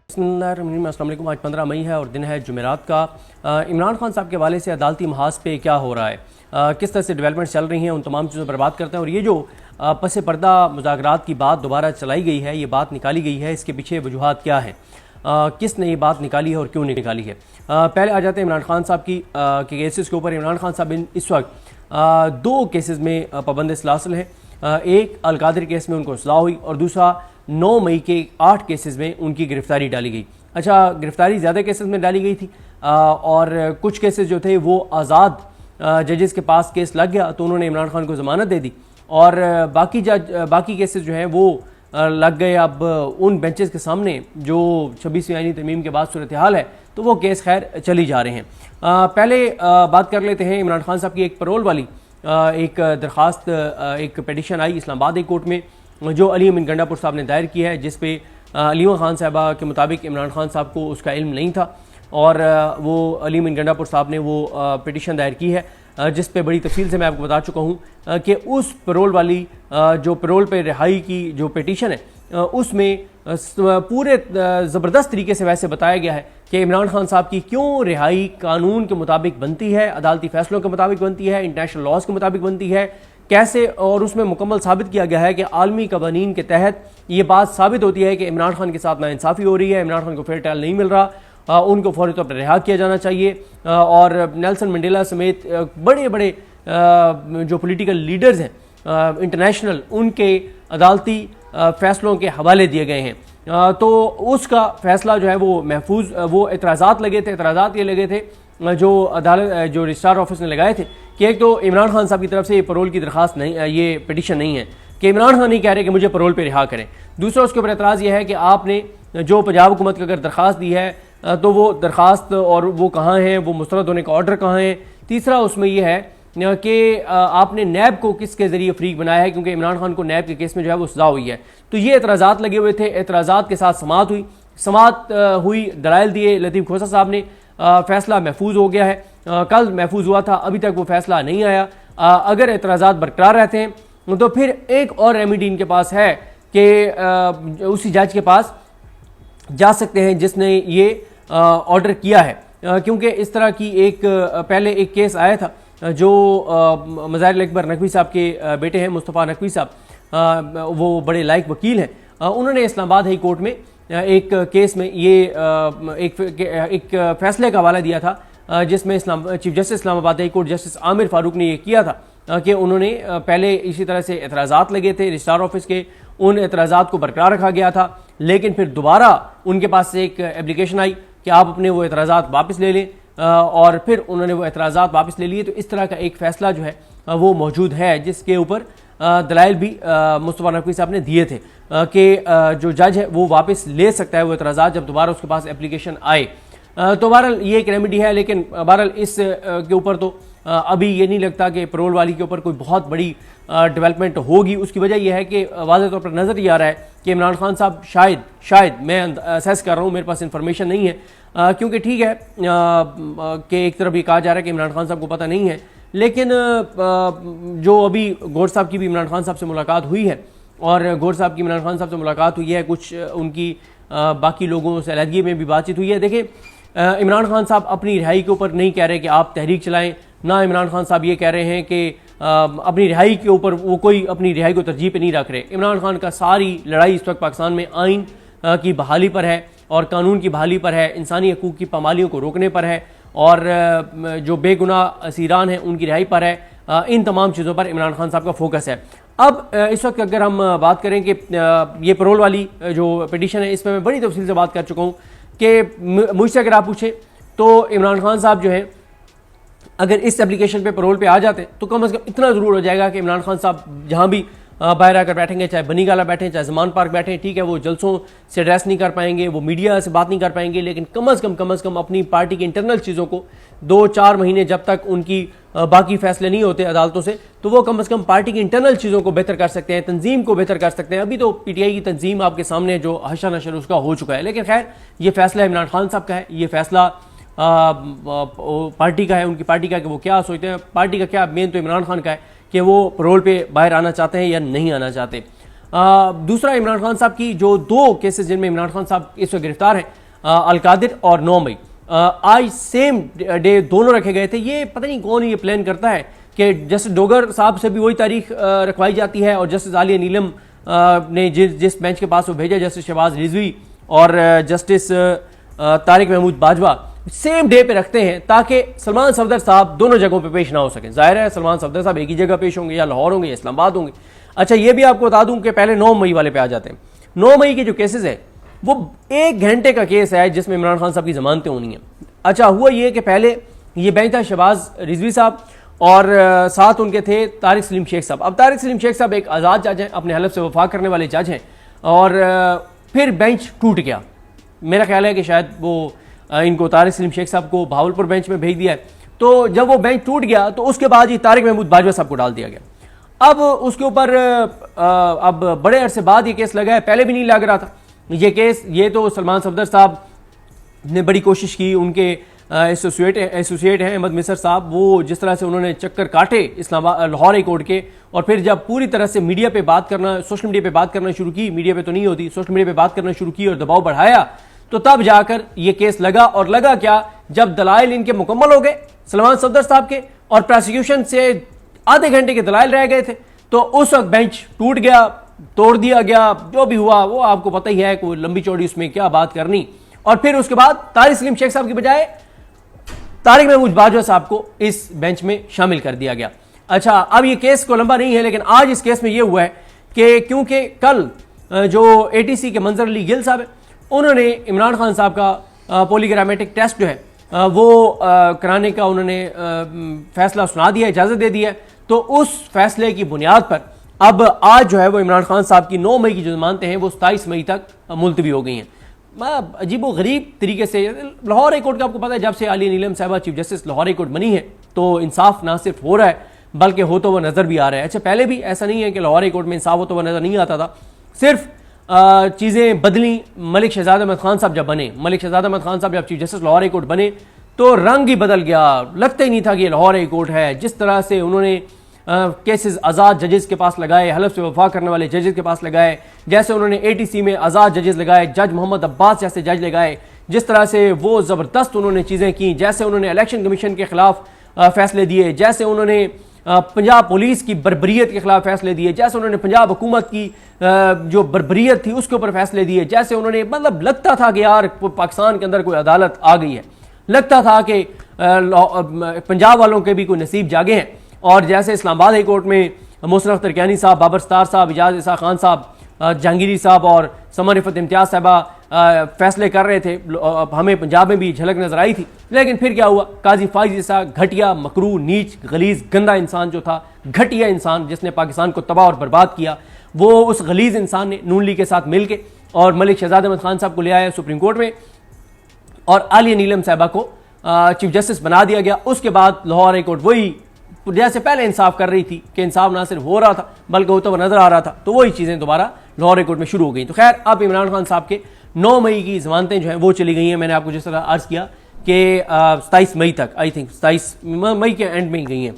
अस्सलाम वालेकुम। आज 15 मई है और दिन है जुमेरात का। इमरान खान साहब के हवाले से अदालती महाज पे क्या हो रहा है, किस तरह से डेवलपमेंट चल रही हैं, उन तमाम चीज़ों पर बात करते हैं। और ये जो पस पर्दा मुज़ाकरात की बात दोबारा चलाई गई है, ये बात निकाली गई है, इसके पीछे वजूहात क्या हैं, किसने ये बात निकाली है और क्यों निकाली है। पहले आ जाते हैं इमरान खान साहब की केसेस के ऊपर। इमरान खान साहब इस वक्त दो केसेस में पाबंद सलासल हैं। एक अलकादर केस में उनको सज़ा हुई और दूसरा 9 मई के 8 केसेस में उनकी गिरफ्तारी डाली गई। अच्छा, गिरफ्तारी ज़्यादा केसेस में डाली गई थी और कुछ केसेस जो थे वो आज़ाद जजेस के पास केस लग गया तो उन्होंने इमरान खान को ज़मानत दे दी और बाकी केसेस जो हैं वो लग गए अब उन बेंचेस के सामने जो 26वीं आईनी तरमीम के बाद सूरत हाल है, तो वो केस खैर चली जा रहे हैं। पहले बात कर लेते हैं इमरान खान साहब की एक पैरोल वाली एक दरख्वास्त, एक पिटीशन आई इस्लामाबाद हाई कोर्ट में जो अली अमीन गंडापुर साहब ने दायर की है, जिस पे अलीमा खान साहबा के मुताबिक इमरान खान साहब को उसका इल्म नहीं था और वो अली अमीन गंडापुर साहब ने वो पिटीशन दायर की है, जिस पे बड़ी तफसील से मैं आपको बता चुका हूँ कि उस पैरोल वाली जो पैरोल पे रिहाई की जो पिटीशन है उसमें पूरे ज़बरदस्त तरीके से वैसे बताया गया है कि इमरान खान साहब की क्यों रिहाई कानून के मुताबिक बनती है, अदालती फैसलों के मुताबिक बनती है, इंटरनेशनल लॉज के मुताबिक बनती है, कैसे। और उसमें मुकम्मल साबित किया गया है कि आलमी कवानीन के तहत ये बात साबित होती है कि इमरान खान के साथ नाइंसाफ़ी हो रही है, इमरान खान को फेयर ट्रायल नहीं मिल रहा, उनको फौरी तौर पर रिहा किया जाना चाहिए। और नेल्सन मंडेला समेत बड़े बड़े जो पॉलिटिकल लीडर्स हैं इंटरनेशनल, उनके अदालती फैसलों के हवाले दिए गए हैं। तो उसका फैसला जो है वो महफूज, वो एतराज़ात लगे थे, एतराज़ात ये लगे थे जो अदालत जो रजिस्ट्रार ऑफिस ने लगाए थे कि एक तो इमरान खान साहब की तरफ से ये पैरोल की दरख्वास्त नहीं, ये पिटीशन नहीं है कि इमरान खान नहीं कह रहे कि मुझे पैरोल पे रिहा करें। दूसरा उसके ऊपर एतराज़ ये है कि आपने जो पंजाब हुकूमत को अगर दरख्वास्त दी है तो वो दरख्वास्त और वो कहाँ है, वो मुस्तरद होने का ऑर्डर कहाँ है। तीसरा उसमें यह है कि आपने नैब को किसके ज़रिए फ्रीक बनाया है, क्योंकि इमरान खान को नैब के केस में जो है वो सज़ा हुई है। तो ये एतराज़ात लगे हुए थे, एतराज़ात के साथ समाअत हुई, हुई, दलाइल दिए लतीफ़ खोसा साहब ने, फैसला महफूज हो गया है। कल महफूज हुआ था, अभी तक वो फैसला नहीं आया। अगर एतराज़ात बरकरार रहते हैं तो फिर एक और रेमेडी इनके पास है कि उसी जज के पास जा सकते हैं जिसने ये ऑर्डर किया है, क्योंकि इस तरह की एक पहले एक केस आया था जो मज़ाहिर अकबर नकवी साहब के बेटे हैं मुस्तफ़ा नकवी साहब, वो बड़े लायक वकील हैं, उन्होंने इस्लामाबाद हाई कोर्ट में एक केस में ये एक फैसले का हवाला दिया था जिसमें chief justice Islamabad high court justice Aamir Farooq ने ये किया था कि उन्होंने पहले इसी तरह से एतराज़ात लगे थे रजिस्ट्रार ऑफिस के, उन एतराज़ात को बरकरार रखा गया था, लेकिन फिर दोबारा उनके पास से एक एप्लीकेशन आई कि आप अपने वो एतराज़ात वापस ले लें और फिर उन्होंने वो एतराज़ात वापस ले लिए। तो इस तरह का एक फ़ैसला जो है वो मौजूद है जिसके ऊपर दलाइल भी मुस्तफ़ा नकवी साहब ने दिए थे कि जो जज है वो वापस ले सकता है वो एतराज़ात जब दोबारा उसके पास एप्लीकेशन आए। तो बहरहाल ये एक रेमेडी है, लेकिन बहरहाल इस के ऊपर तो अभी ये नहीं लगता कि पैरोल वाली के ऊपर कोई बहुत बड़ी डेवलपमेंट होगी। उसकी वजह यह है कि वाज़ेह तौर पर नज़र ये आ रहा है कि इमरान खान साहब शायद मैं असेस कर रहा हूँ, मेरे पास इंफॉर्मेशन नहीं है, क्योंकि ठीक है कि एक तरफ ये कहा जा रहा है कि इमरान खान साहब को पता नहीं है, लेकिन जो अभी गौर साहब की भी इमरान खान साहब से मुलाकात हुई है और गौर साहब की इमरान खान साहब से मुलाकात हुई है, कुछ उनकी बाकी लोगों से अलहदगी में भी बातचीत हुई है। देखिए, इमरान खान साहब अपनी रिहाई के ऊपर नहीं कह रहे कि आप तहरीक चलाएं, ना इमरान खान साहब ये कह रहे हैं कि अपनी रिहाई के ऊपर वो कोई अपनी रिहाई को तरजीह पे नहीं रख रहे। इमरान खान का सारी लड़ाई इस वक्त पाकिस्तान में आइन की बहाली पर है और कानून की बहाली पर है, इंसानी हकूक़ की पामालियों को रोकने पर है और जो बेगुनाह असीरान हैं उनकी रिहाई पर है। इन तमाम चीज़ों पर इमरान खान साहब का फोकस है। अब इस वक्त अगर हम बात करें कि ये पैरोल वाली जो पिटीशन है, इसमें मैं बड़ी तफसील से बात कर चुका हूँ कि मुझसे अगर आप पूछें तो इमरान खान साहब जो हैं अगर इस एप्लीकेशन पे पैरोल पे आ जाते तो कम से कम इतना ज़रूर हो जाएगा कि इमरान खान साहब जहाँ भी बाहर आकर बैठेंगे, चाहे बनी गाला बैठें, चाहे ज़मान पार्क बैठें, ठीक है, वो जलसों से एड्रेस नहीं कर पाएंगे, वो मीडिया से बात नहीं कर पाएंगे, लेकिन कम अज़ कम अपनी पार्टी की इंटरनल चीज़ों को 2-4 महीने जब तक उनकी बाकी फैसले नहीं होते अदालतों से, तो वो कम अज़ कम पार्टी की इंटरनल चीज़ों को बेहतर कर सकते हैं, तंजीम को बेहतर कर सकते हैं। अभी तो PTI की तंजीम आपके सामने जो हशर नशर उसका हो चुका है, लेकिन खैर ये फैसला इमरान खान साहब का है, ये फैसला पार्टी का है, उनकी पार्टी का कि वो क्या सोचते हैं। पार्टी का क्या, मेन तो इमरान खान का है कि वो पैरोल पे बाहर आना चाहते हैं या नहीं आना चाहते। दूसरा, इमरान खान साहब की जो 2 केसेस जिनमें इमरान खान साहब इस वक्त गिरफ्तार हैं, अलकादिर और 9 मई आज सेम डे दोनों रखे गए थे। ये पता नहीं कौन ये प्लान करता है कि जस्टिस डोगर साहब से भी वही तारीख रखवाई जाती है और जस्टिस आलिया नीलम ने जिस बेंच के पास वो भेजा, जस्टिस शहबाज रिजवी और justice Tariq Mahmood Bajwa, same day पे रखते हैं ताकि सलमान सफदर साहब दोनों जगहों पे पेश ना हो सके। जाहिर है सलमान सफदर साहब एक ही जगह पेश होंगे, या लाहौर होंगे या इस्लामाबाद होंगे। अच्छा ये भी आपको बता दूं कि पहले 9 मई वाले पे आ जाते हैं। 9 मई के जो केसेस है वो 1 घंटे का केस है जिसमें इमरान खान साहब की जमानतें होनी है। अच्छा हुआ ये कि पहले ये बेंच था शहबाज रिजवी साहब और साथ उनके थे तारिक सलीम शेख साहब। अब तारिक सलीम शेख साहब एक आज़ाद जज हैं, अपने हलफ से वफा करने वाले जज हैं, और फिर बेंच टूट गया। मेरा ख्याल है कि शायद वो इनको तारिक सलीम शेख साहब को भावलपुर बेंच में भेज दिया है। तो जब वो बेंच टूट गया तो उसके बाद ही तारिक महमूद बाजवा साहब को डाल दिया गया। अब उसके ऊपर अब बड़े अरसे बाद ये केस लगा है, पहले भी नहीं लग रहा था ये केस। ये तो सलमान सफदर साहब ने बड़ी कोशिश की, उनके एसोसिएट हैं अहमद मिसर साहब, वो जिस तरह से उन्होंने चक्कर काटे इस्लामाबाद लाहौर हाई कोर्ट के, और फिर जब पूरी तरह से मीडिया पे बात करना, सोशल मीडिया पे बात करना शुरू की, मीडिया पे तो नहीं होती, सोशल मीडिया पे बात करना शुरू की और दबाव बढ़ाया, तो तब जाकर ये केस लगा। और लगा क्या, जब दलाइल इनके मुकम्मल हो गए सलमान सफदर साहब के और प्रोसिक्यूशन से आधे घंटे के दलाइल रह गए थे, तो उस वक्त बेंच टूट गया, तोड़ दिया गया। जो भी हुआ वो आपको पता ही है, कोई लंबी चौड़ी उसमें क्या बात करनी। और फिर उसके बाद तारिक सलीम शेख साहब की बजाय तारिक महमूद बाजवा साहब को इस बेंच में शामिल कर दिया गया। अच्छा अब ये केस को लंबा नहीं है, लेकिन आज इस केस में ये हुआ है कि क्योंकि कल जो एटीसी के मंजर अली गिल साहब है, उन्होंने इमरान खान साहब का पॉलीग्रामेटिक टेस्ट जो है वो कराने का उन्होंने फैसला सुना दिया, इजाज़त दे दी है। तो उस फैसले की बुनियाद पर अब आज जो है वो इमरान खान साहब की 9 मई की जो जमानतें हैं वो 27 मई तक मुलतवी हो गई हैं। अजीब व गरीब तरीके से लाहौर हाई कोर्ट का आपको पता है, जब से आलिया नीलम साहिबा chief justice Lahore high court बनी है तो इंसाफ ना सिर्फ हो रहा है बल्कि होता हुआ नजर भी आ रहा है। अच्छा पहले भी ऐसा नहीं है कि लाहौर हाई कोर्ट में इंसाफ होता हुआ नजर नहीं आता था, सिर्फ चीज़ें बदली। मलिक शहजाद अहमद खान साहब जब बने, मलिक शहजाद अहमद खान साहब जब chief justice Lahore high court बने तो रंग ही बदल गया, लगता ही नहीं था कि ये लाहौर हाई कोर्ट है। जिस तरह से उन्होंने केसेस आज़ाद जजेस के पास लगाए, हलफ से वफा करने वाले जजेस के पास लगाए, जैसे उन्होंने एटीसी में आज़ाद जजेस लगाए, जज मोहम्मद अब्बास जैसे जज लगाए, जिस तरह से वो ज़बरदस्त उन्होंने चीज़ें की, जैसे उन्होंने इलेक्शन कमीशन के खिलाफ फैसले दिए, जैसे उन्होंने पंजाब पुलिस की बर्बरियत के खिलाफ फैसले दिए, जैसे उन्होंने पंजाब हुकूमत की जो बर्बरियत थी उसके ऊपर फैसले दिए, जैसे उन्होंने मतलब लगता था कि यार पाकिस्तान के अंदर कोई अदालत आ गई है, लगता था कि पंजाब वालों के भी कोई नसीब जागे हैं। और जैसे इस्लामाबाद हाई कोर्ट में मोहसिन अख्तर कियानी साहब, बाबर सत्तार साहब, इजाज इसा खान साहब, जहांगीरी साहब और समर रिफत इम्तियाज साहबा फैसले कर रहे थे, हमें पंजाब में भी झलक नजर आई थी। लेकिन फिर क्या हुआ, काजी फाइज जैसा घटिया, मकरू, नीच, गलीज, गंदा इंसान जो था, घटिया इंसान जिसने पाकिस्तान को तबाह और बर्बाद किया, वो उस गलीज इंसान ने नून लीग के साथ मिलकर और मलिक शहजाद अहमद खान साहब को ले आया सुप्रीम कोर्ट में और आलिया नीलम साहिबा को चीफ जस्टिस बना दिया गया। उसके बाद लाहौर हाई कोर्ट वही जैसे पहले इंसाफ कर रही थी कि इंसाफ ना सिर्फ हो रहा था बल्कि होता हुआ नजर आ रहा था, तो वही चीज़ें दोबारा लाहौर हाई कोर्ट में शुरू हो गई। तो खैर अब इमरान खान साहब के 9 मई की जमानतें जो हैं वो चली गई हैं। मैंने आपको जिस तरह अर्ज किया कि 27 मई तक, आई थिंक 27 मई के एंड में ही गई हैं।